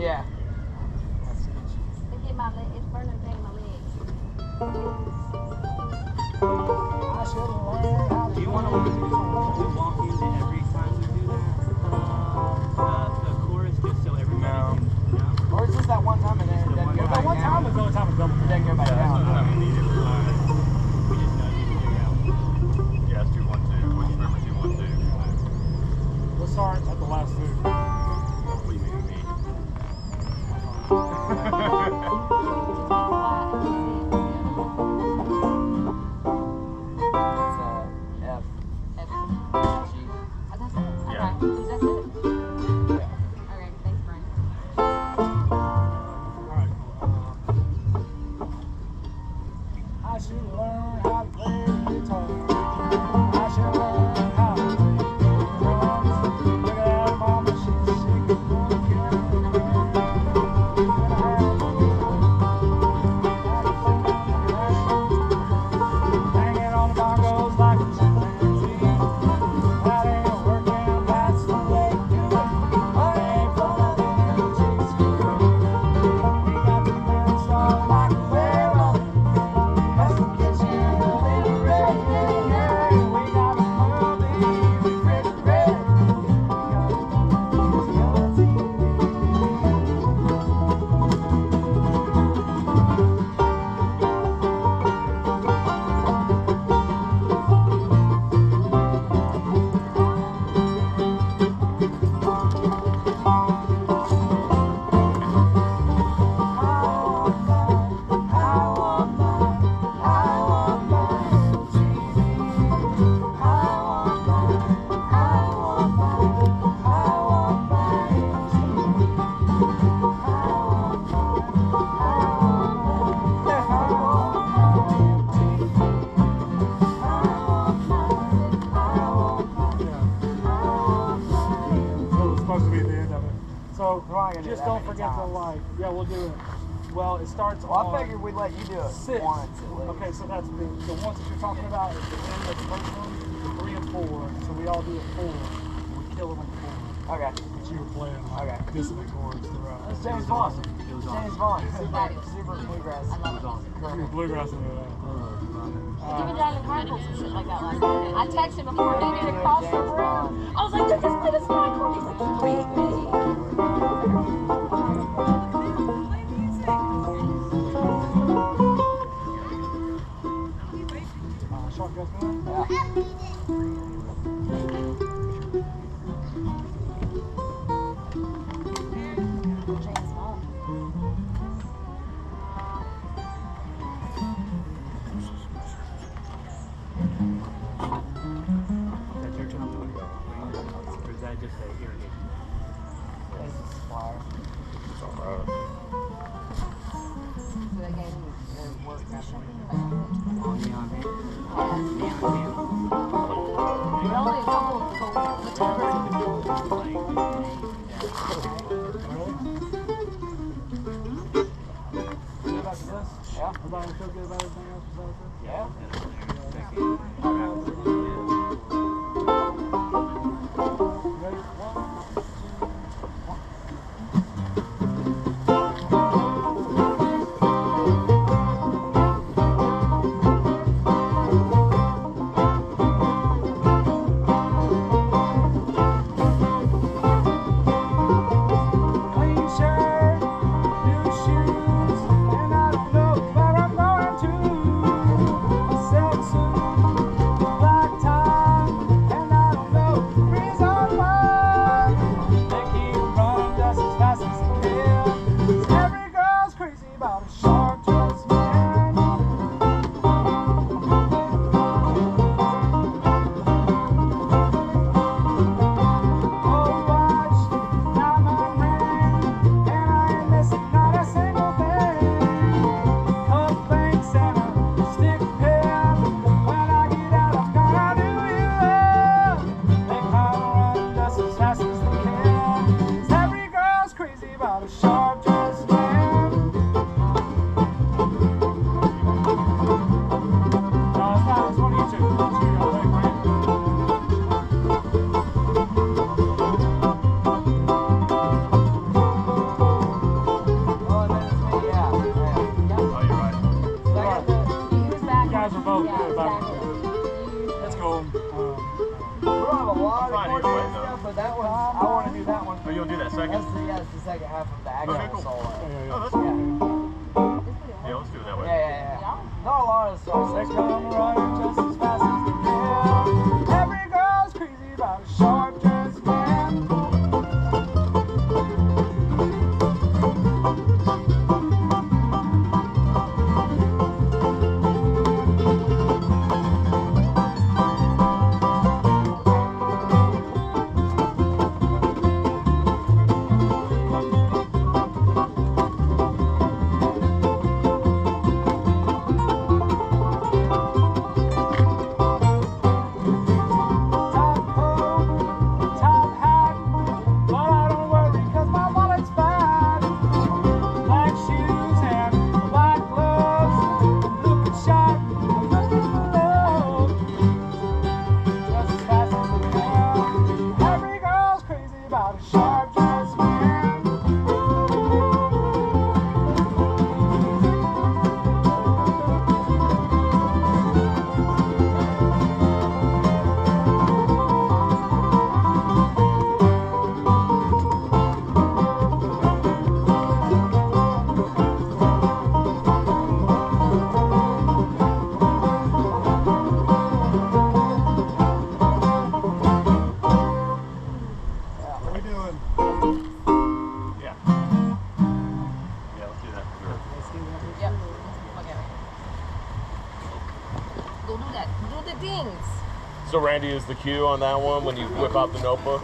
Yeah. It's burning back my leg. I should learn how to. Do you want to walk into every time we do that? The chorus, just so everybody can. No. Or it's just that one time and then it doesn't go back down. One time is the only time it's double. It doesn't go back down. We just know you can figure out. Yeah, it's 2 1 2. Which number 2 1 2? We'll start at the last two. What do you mean me? Just don't forget to like. Yeah, we'll do it. Well, it starts Well, on. I figured we'd let you do it 6. once. Okay, so that's the ones that you're talking about is the end of the first one, the 3 and 4. So we all do it 4. We kill them at 4. Okay. But you were playing Okay. dissonant chords throughout. That's James Vaughn. James Vaughn. Super bluegrass. I love it. You're bluegrass into that. Even down in the car, some shit like that last night. I texted him before he did across the room. I was like, just play this song for me. He's like, you beat me. Shotgun man? Yeah. Just say irrigation. This is supplier. It's all right. So they gave me their work session. On neon hand. Neon hand. But only a couple of Good about this? Yeah. Everybody feel good about everything else besides this? Yeah. Ready? 1, 2, 1. We don't have a lot of Fine, either way, coordinated though. stuff, but that one, I want to do that one. Oh, you'll do that second? That's the second half of the actual Okay, cool. solo. Oh, that's cool. Yeah, let's do it that way. Yeah. Not a lot of songs. They come running just as fast as they can. Every girl's crazy about a sharp dressed man. So Randy is the cue on that one when you whip out the notebook?